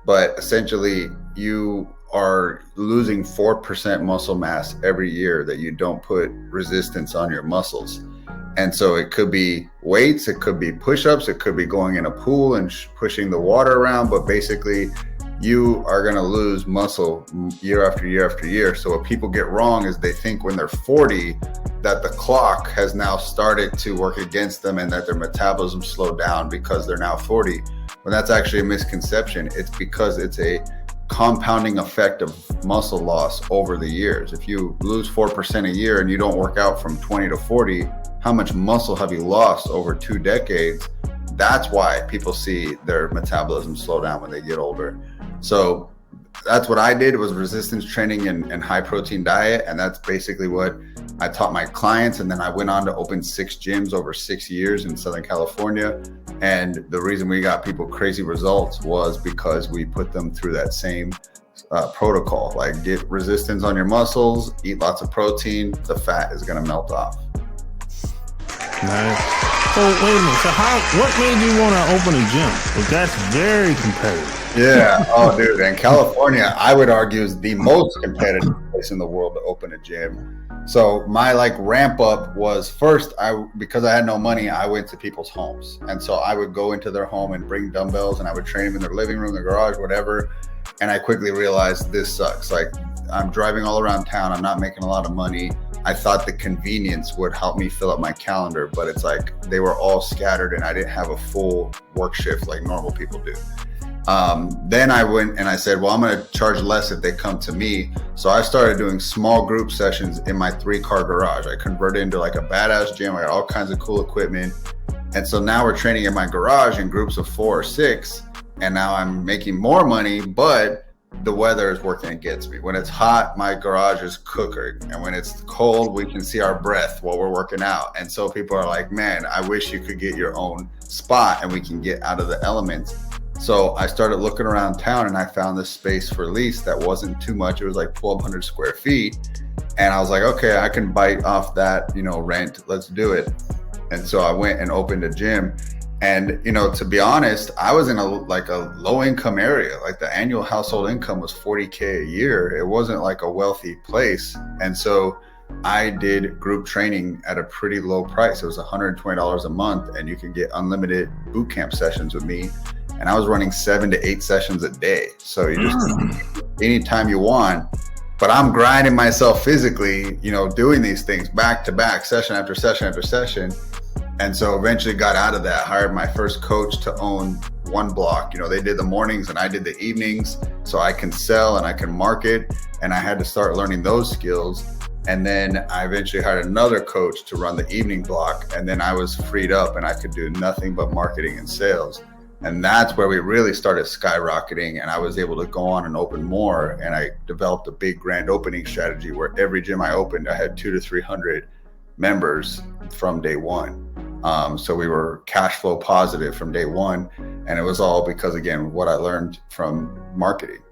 but essentially you are losing 4% muscle mass every year that you don't put resistance on your muscles. And so it could be weights, it could be push-ups, it could be going in a pool and pushing the water around, but basically you are going to lose muscle year after year after year. So what people get wrong is they think when they're 40 that the clock has now started to work against them and that their metabolism slowed down because they're now 40. When that's actually a misconception. It's because it's a compounding effect of muscle loss over the years. If you lose 4% a year and you don't work out from 20 to 40, how much muscle have you lost over 2 decades? That's why people see their metabolism slow down when they get older. So that's what I did, was resistance training and high protein diet. And that's basically what I taught my clients. And then I went on to open 6 gyms over 6 years in Southern California. And the reason we got people crazy results was because we put them through that same protocol, like get resistance on your muscles, eat lots of protein, the fat is going to melt off. Nice. So wait a minute. So what made you want to open a gym? Because that's very competitive. Yeah. Oh, dude. And California, I would argue, is the most competitive place in the world to open a gym. So my ramp up was first, because I had no money, I went to people's homes. And so I would go into their home and bring dumbbells and I would train them in their living room, their garage, whatever. And I quickly realized this sucks. Like, I'm driving all around town. I'm not making a lot of money. I thought the convenience would help me fill up my calendar, but it's like they were all scattered and I didn't have a full work shift like normal people do. Then I went and I said, well, I'm going to charge less if they come to me. So I started doing small group sessions in my 3-car garage. I converted into like a badass gym. I got all kinds of cool equipment. And so now we're training in my garage in groups of 4 or 6. And now I'm making more money, but the weather is working against me. When it's hot, my garage is cooking. And when it's cold, we can see our breath while we're working out. And so people are like, man, I wish you could get your own spot and we can get out of the elements. So I started looking around town and I found this space for lease that wasn't too much. It was like 1,200 square feet. And I was like, okay, I can bite off that, rent. Let's do it. And so I went and opened a gym. And, to be honest, I was in a low income area. Like the annual household income was $40K a year. It wasn't like a wealthy place. And so I did group training at a pretty low price. It was $120 a month and you could get unlimited boot camp sessions with me. And I was running 7 to 8 sessions a day. So you just anytime you want, but I'm grinding myself physically, doing these things back to back, session after session after session. And so eventually got out of that, hired my first coach to own one block. They did the mornings and I did the evenings, so I can sell and I can market. And I had to start learning those skills. And then I eventually hired another coach to run the evening block. And then I was freed up and I could do nothing but marketing and sales. And that's where we really started skyrocketing. And I was able to go on and open more. And I developed a big grand opening strategy where every gym I opened, I had 200 to 300 members from day one. So we were cash flow positive from day one. And it was all because, again, what I learned from marketing.